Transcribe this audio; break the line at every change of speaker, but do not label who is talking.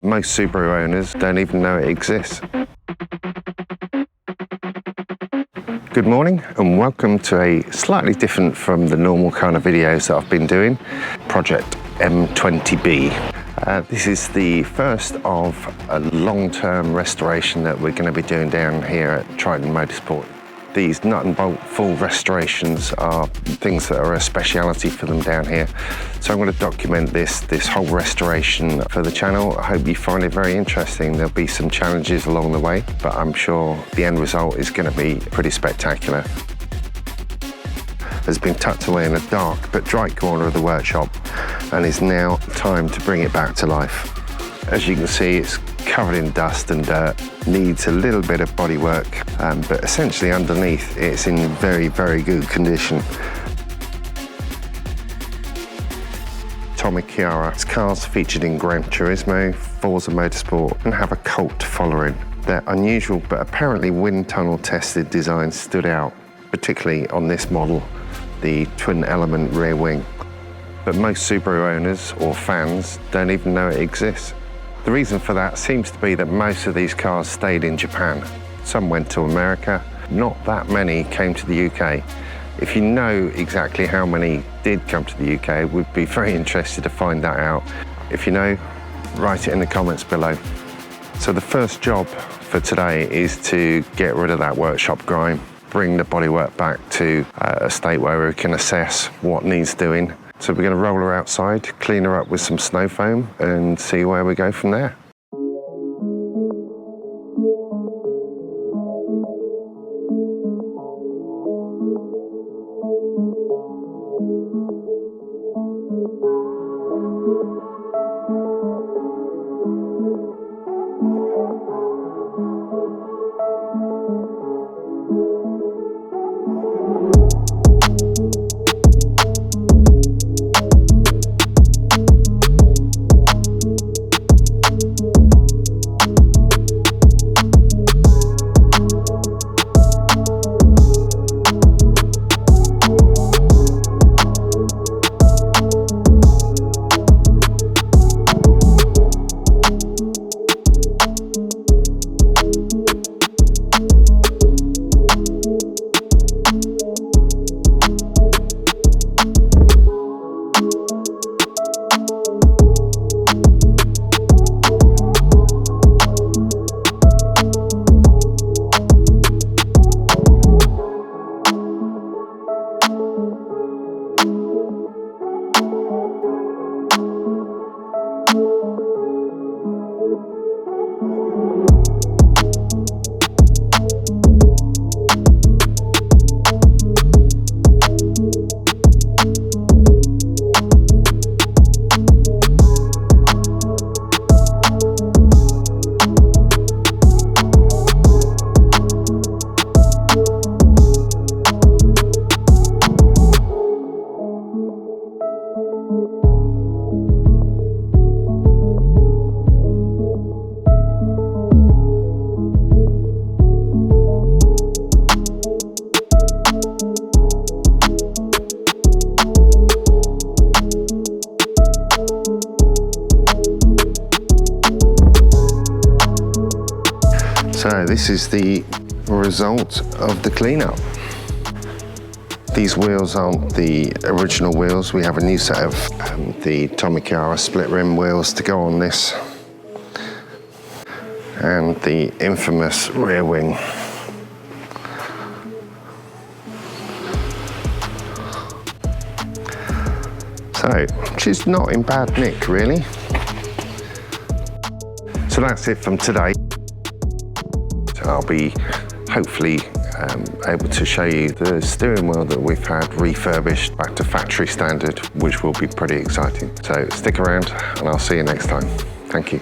Most Subaru owners don't even know it exists. Good morning and welcome to a slightly different from the normal kind of videos that I've been doing, Project M20b. This is the first of a long-term restoration that we're going to be doing down here at Triton Motorsport. These nut and bolt full restorations are things that are a speciality for them down here. So I'm going to document this whole restoration for the channel. I hope you find it very interesting. There'll be some challenges along the way, but I'm sure the end result is going to be pretty spectacular. Has been tucked away in a dark but dry corner of the workshop and is now time to bring it back to life. As you can see, it's covered in dust and dirt, needs a little bit of body work, but essentially underneath it's in very, very good condition. Kaira. Its cars featured in Gran Turismo, Forza Motorsport and have a cult following. Their unusual but apparently wind tunnel tested design stood out, particularly on this model, the twin element rear wing. But most Subaru owners or fans don't even know it exists. The reason for that seems to be that most of these cars stayed in Japan. Some went to America, not that many came to the UK. If you know exactly how many did come to the UK, we'd be very interested to find that out. If you know, write it in the comments below. So the first job for today is to get rid of that workshop grime, bring the bodywork back to a state where we can assess what needs doing. So we're going to roll her outside, clean her up with some snow foam and see where we go from there. So this is the result of the cleanup. These wheels aren't the original wheels. We have a new set of the Kaira split rim wheels to go on this, and the infamous rear wing. So, she's not in bad nick really. So that's it from today. I'll be hopefully able to show you the steering wheel that we've had refurbished back to factory standard, which will be pretty exciting. So stick around and I'll see you next time. Thank you.